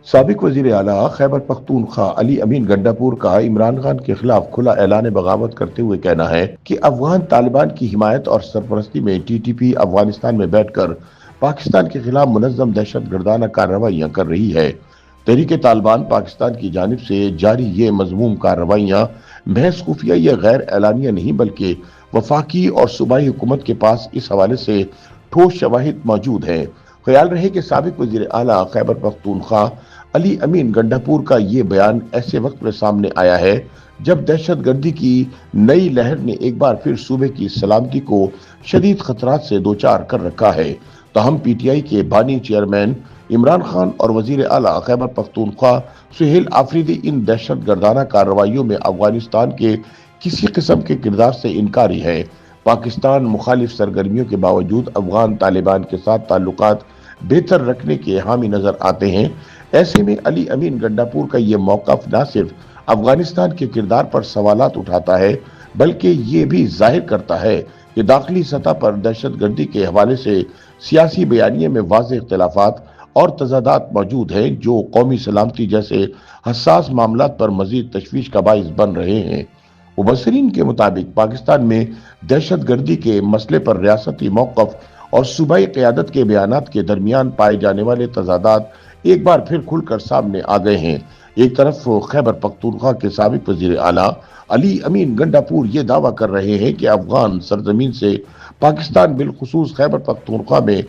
سابق وزیر اعلیٰ خیبر پختونخوا علی امین گنڈاپور کا عمران خان کے خلاف کھلا اعلان بغاوت کرتے ہوئے کہنا ہے کہ افغان طالبان کی حمایت اور سرپرستی میں ٹی ٹی پی افغانستان میں بیٹھ کر پاکستان کے خلاف منظم دہشت گردانہ کارروائیاں کر رہی ہے۔ تحریک طالبان پاکستان کی جانب سے جاری یہ مذموم کارروائیاں محض خفیہ یا غیر اعلانیہ نہیں بلکہ وفاقی اور صوبائی حکومت کے پاس اس حوالے سے ٹھوس شواہد موجود ہیں۔ خیال رہے کہ سابق وزیر اعلیٰ خیبر پختونخوا علی امین گنڈاپور کا یہ بیان ایسے وقت میں سامنے آیا ہے جب دہشت گردی کی نئی لہر نے ایک بار پھر صوبے کی سلامتی کو شدید خطرات سے دوچار کر رکھا ہے۔ تاہم پی ٹی آئی کے بانی چیئرمین عمران خان اور وزیر اعلیٰ خیبر پختونخوا سہیل آفریدی ان دہشت گردانہ کارروائیوں میں افغانستان کے کسی قسم کے کردار سے انکاری ہے۔ پاکستان مخالف سرگرمیوں کے باوجود افغان طالبان کے ساتھ تعلقات بہتر رکھنے کے حامی نظر آتے ہیں۔ ایسے میں علی امین گنڈاپور کا یہ موقف نہ صرف افغانستان کے کردار پر سوالات اٹھاتا ہے بلکہ یہ بھی ظاہر کرتا ہے کہ داخلی سطح پر دہشت گردی کے حوالے سے سیاسی بیانیے میں واضح اختلافات اور تضادات موجود ہیں جو قومی سلامتی جیسے حساس معاملات پر مزید تشویش کا باعث بن رہے ہیں۔ مبصرین کے مطابق پاکستان میں دہشت گردی کے مسئلے پر ریاستی موقف اور صوبائی قیادت کے بیانات کے درمیان پائے جانے والے تضادات ایک بار پھر کھل کر سامنے آ گئے ہیں۔ ایک طرف خیبر پختونخوا کے سابق وزیر اعلیٰ علی امین گنڈاپور یہ دعویٰ کر رہے ہیں کہ افغان سرزمین سے پاکستان بالخصوص خیبر پختونخوا میں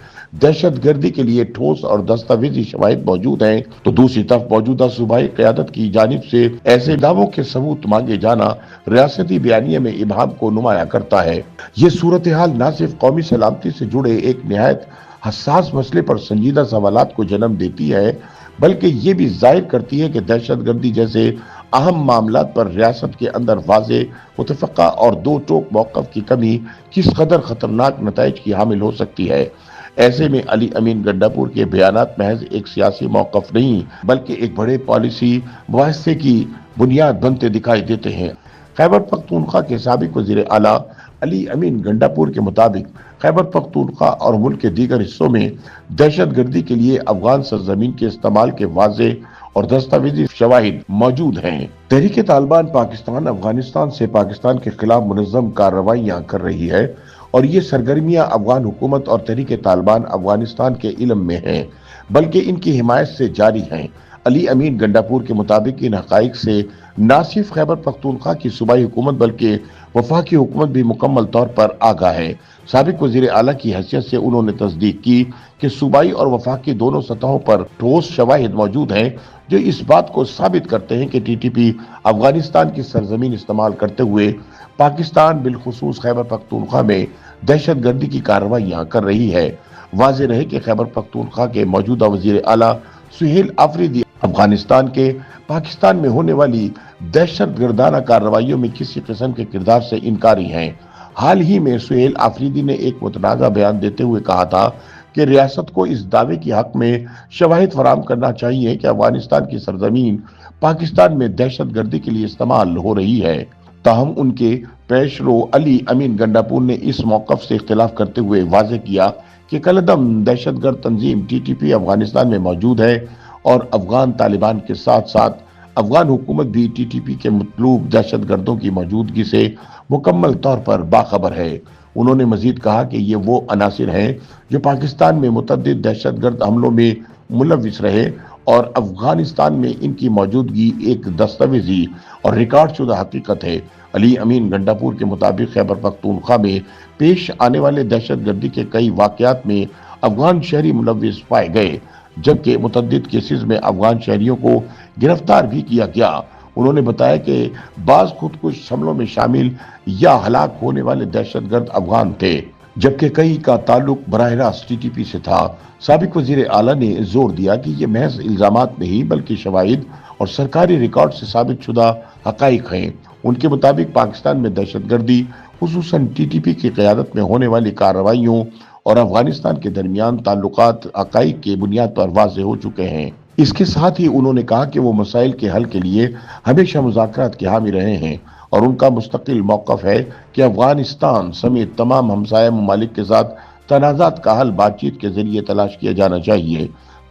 دہشت گردی کے لیے ٹھوس اور دستاویزی شواہد موجود ہیں، تو دوسری طرف موجودہ صوبائی قیادت کی جانب سے ایسے دعووں کے ثبوت مانگے جانا ریاستی بیانیے میں ابہام کو نمایاں کرتا ہے۔ یہ صورتحال نہ صرف قومی سلامتی سے جڑے ایک نہایت حساس مسئلے پر سنجیدہ سوالات کو جنم دیتی ہے بلکہ یہ بھی ظاہر کرتی ہے کہ دہشت گردی جیسے اہم معاملات پر ریاست کے اندر واضح متفقہ اور دو ٹوک موقف کی کمی کس قدر خطرناک نتائج کی حامل ہو سکتی ہے۔ ایسے میں علی امین گنڈاپور کے بیانات محض ایک سیاسی موقف نہیں بلکہ ایک بڑے پالیسی مباحثے کی بنیاد بنتے دکھائی دیتے ہیں۔ خیبر پختونخوا کے سابق وزیر اعلیٰ علی امین گنڈاپور کے مطابق خیبر پختونخوا اور ملک کے دیگر حصوں میں دہشت گردی کے لیے افغان سرزمین کے استعمال کے واضح اور دستاویزی شواہد موجود ہیں۔ تحریک طالبان پاکستان افغانستان سے پاکستان کے خلاف منظم کارروائیاں کر رہی ہے اور یہ سرگرمیاں افغان حکومت اور تحریک طالبان افغانستان کے علم میں ہیں بلکہ ان کی حمایت سے جاری ہیں۔ علی امین گنڈاپور کے مطابق ان حقائق سے نہ صرف خیبر پختونخوا کی صوبائی حکومت بلکہ وفاقی حکومت بھی مکمل طور پر آگاہ ہے۔ سابق وزیر اعلیٰ کی حیثیت سے انہوں نے تصدیق کی کہ صوبائی اور وفاقی دونوں سطحوں پر ٹھوس شواہد موجود ہیں جو اس بات کو ثابت کرتے ہیں کہ ٹی ٹی پی افغانستان کی سرزمین استعمال کرتے ہوئے پاکستان بالخصوص خیبر پختونخوا میں دہشت گردی کی کارروائیاں کر رہی ہے۔ واضح رہے کہ خیبر پختونخوا کے موجودہ وزیر اعلیٰ سہیل آفریدی افغانستان کے پاکستان میں ہونے والی دہشت گردانہ کارروائیوں میں کسی قسم کے کردار سے انکاری ہیں۔ حال ہی میں سہیل آفریدی نے ایک متنازع بیان دیتے ہوئے کہا تھا کہ ریاست کو اس دعوے کی حق میں شواہد فراہم کرنا چاہیے کہ افغانستان کی سرزمین پاکستان میں دہشت گردی کے لیے استعمال ہو رہی ہے۔ تاہم ان کے پیش رو علی امین گنڈاپور نے اس موقف سے اختلاف کرتے ہوئے واضح کیا کہ کالعدم دہشت گرد تنظیم ٹی ٹی پی افغانستان میں موجود ہے اور افغان طالبان کے ساتھ ساتھ افغان حکومت بھی ٹی ٹی پی کے مطلوب دہشت گردوں کی موجودگی سے مکمل طور پر باخبر ہے۔ انہوں نے مزید کہا کہ یہ وہ عناصر ہیں جو پاکستان میں متعدد دہشت گرد حملوں میں ملوث رہے اور افغانستان میں ان کی موجودگی ایک دستاویزی اور ریکارڈ شدہ حقیقت ہے۔ علی امین گنڈاپور کے مطابق خیبر پختونخوا میں پیش آنے والے دہشت گردی کے کئی واقعات میں افغان شہری ملوث پائے گئے جبکہ متعدد کیسز میں افغان شہریوں کو گرفتار بھی کیا گیا۔ انہوں نے بتایا کہ بعض خودکش حملوں میں شامل یا ہلاک ہونے والے دہشت گرد افغان تھے جبکہ کئی کا تعلق براہ راست ٹی ٹی پی سے تھا۔ سابق وزیر اعلیٰ نے زور دیا کہ یہ محض الزامات نہیں بلکہ شواہد اور سرکاری ریکارڈ سے ثابت شدہ حقائق ہیں۔ ان کے مطابق پاکستان میں دہشت گردی خصوصاً ٹی ٹی پی کی قیادت میں ہونے والی کارروائیوں اور افغانستان کے درمیان تعلقات حقائق کی بنیاد پر واضح ہو چکے ہیں۔ اس کے ساتھ ہی انہوں نے کہا کہ وہ مسائل کے حل کے لیے ہمیشہ مذاکرات کے حامی رہے ہیں اور ان کا مستقل موقف ہے کہ افغانستان سمیت تمام ہمسایہ ممالک کے ساتھ تنازعات کا حل بات چیت کے ذریعے تلاش کیا جانا چاہیے۔